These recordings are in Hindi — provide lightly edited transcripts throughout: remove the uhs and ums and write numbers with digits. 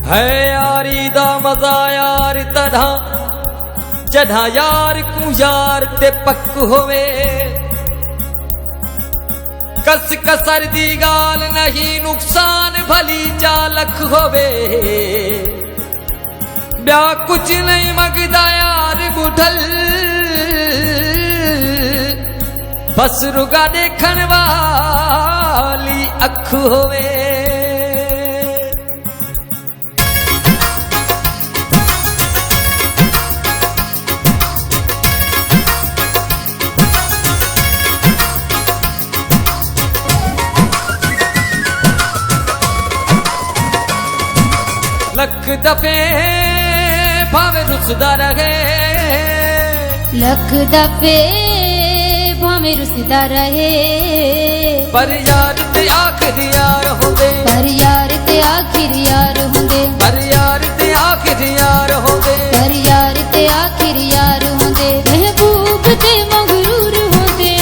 है यारी दा मजा यार तड़ा जड़ा यार को यार ते पक होवे कस कसर दी गाल नहीं नुकसान भली चालक होवे ब्या कुछ नहीं मगदा यार बुढ़ल बस रुगा देखण वाली अख होवे लख दफे भावे रुसदा रहे लख दफे भावे रुसदा रहे पर यार ते आखिर यार होंदे पर यार ते आखिर यार होंदे पर यार ते आखिर यार होंदे पर यार ते आखिर यार होंदे महबूब ते मगरूर होंदे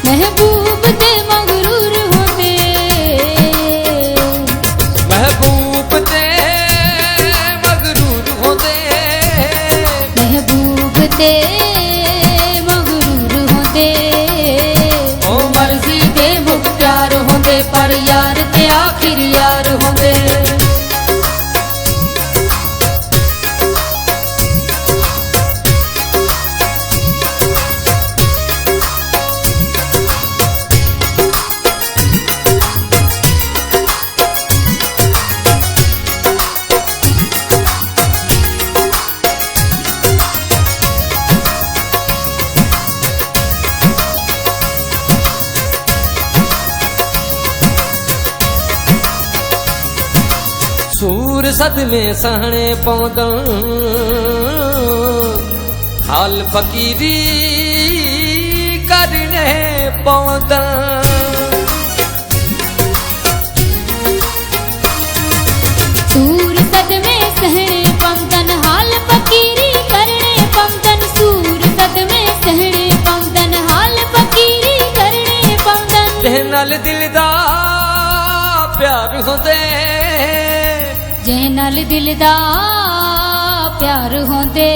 महबूब ते मगरूर होंदे महबूब ते मगरूर होंदे महबूब ते मगरूर होंदे ओ मर्जी दे मुख्तार होंदे पर यार ते आखिर यार होंदे सूर सद में सहने पौंदा हाल फकीरी करने पौंदा सूर सद में सहने पमदन हाल फकीरी करने पमदन सूर सद में सहने पमदन हाल फकीरी करने पमदन ते नाल दिल दा प्यार होंदे जे नाल दिल दा प्यार होंदे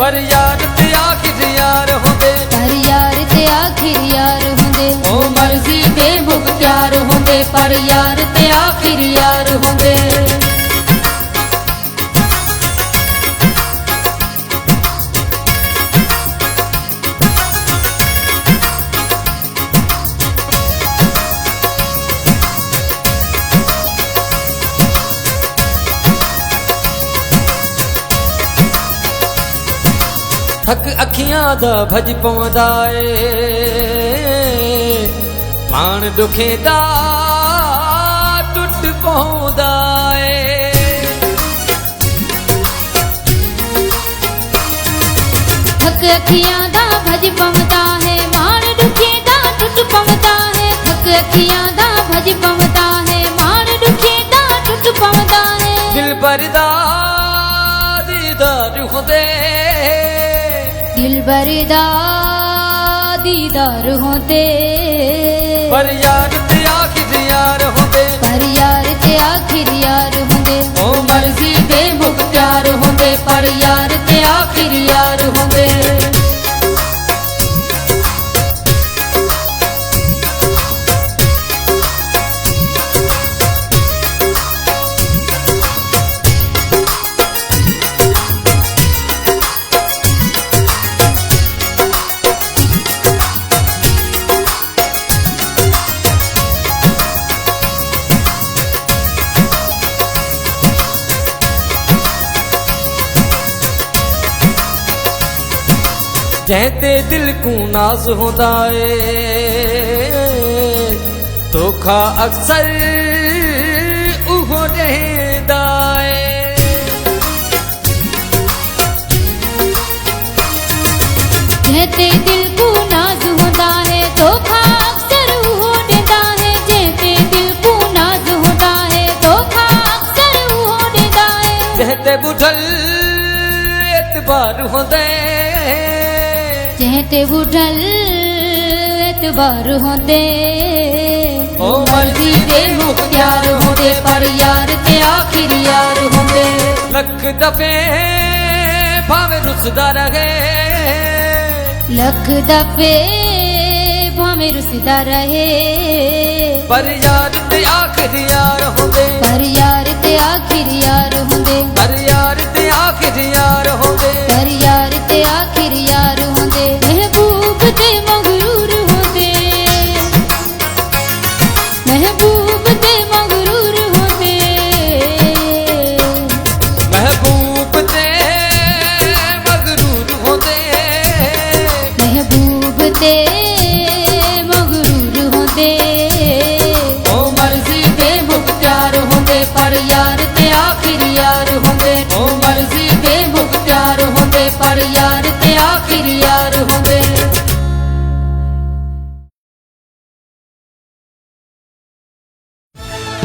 पर यार ते आखिर यार होंदे पर यार ते आखिर यार होंदे ओ मर्जी दे मुख्तार होंदे पर यार ते आखिर यार होंदे थक अखियां दा भज पौंदा पाण दुखे दा टुट पौंदा थक अखियां दा भज पवंदा है मान दुखे दा टुट पवंदा है थक अखियां दा भज पवंदा है मान दुखे दा टुट पवंदा है दिल बरदा दीदार होंदे दिल बरदा दीदार होंदे पर यार ते आखिर यार होंदे पर यार ते आखिर यार होंदे ओ मर्जी दे मुख्तार होंदे पर यार ते आखिर यार होंदे जैते दिल को नाज होंदा धोखा अक्सर उहो रहंदा जैते दिल को नाज होंदा है धोखा अक्सर उहो देंदा है जैते दिल को नाज होंदा है धोखा अक्सर उहो देंदा है जैते बुढ़ल एतबार होंदे जैते बुढ़ल एतबार होंदे ओ मर्जी दे मुख्तियार होंदे ਹੁੰਦੇ ਪਰ ਯਾਰ ਤੇ ਆਖਿਰ ਯਾਰ ਹੁੰਦੇ ਲੱਖ ਦਫੇ ਭਾਵੇਂ ਰੁੱਸਦਾ ਰਹੇ ਲੱਖ ਦਫੇ ਭਾਵੇਂ ਰੁੱਸਦਾ ਰਹੇ ਪਰ ਯਾਰ ਤੇ ਆਖਿਰ ਯਾਰ ਹੁੰਦੇ ਪਰ ਯਾਰ ਤੇ ਆਖਿਰ ਯਾਰ ਹੁੰਦੇ ਪਰ ਯਾਰ ਤੇ ਆਖਿਰ ਯਾਰ ਹੁੰਦੇ ਪਰ ਯਾਰ ਤੇ ਆਖਿਰ ਯਾਰ ਹੁੰਦੇ ਮਹਿਬੂਬ ਤੇ ਮਗਰੂਰ ਹੁੰਦੇ ਮਹਿਬੂਬ ਤੇ ਮਗਰੂਰ ਹੁੰਦੇ ਮਹਿਬੂਬ ਤੇ ਮਗਰੂਰ ਹੁੰਦੇ ਮਹਿਬੂਬ ਤੇ ਮਗਰੂਰ ਹੁੰਦੇ ਉਹ ਮਰਜ਼ੀ ਦੇ ਮੁਖਤਿਆਰ ਹੁੰਦੇ ਪਰ ਯਾਰ ਤੇ ਆਖਿਰ ਯਾਰ ਹੁੰਦੇ ਉਹ ਮਰਜ਼ੀ ਦੇ ਮੁਖਤਿਆਰ ਹੁੰਦੇ ਪਰ ਯਾਰ ਤੇ ਆਖਿਰ ਯਾਰ ਹੁੰਦੇ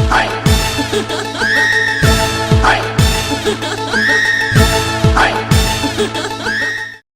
Hi.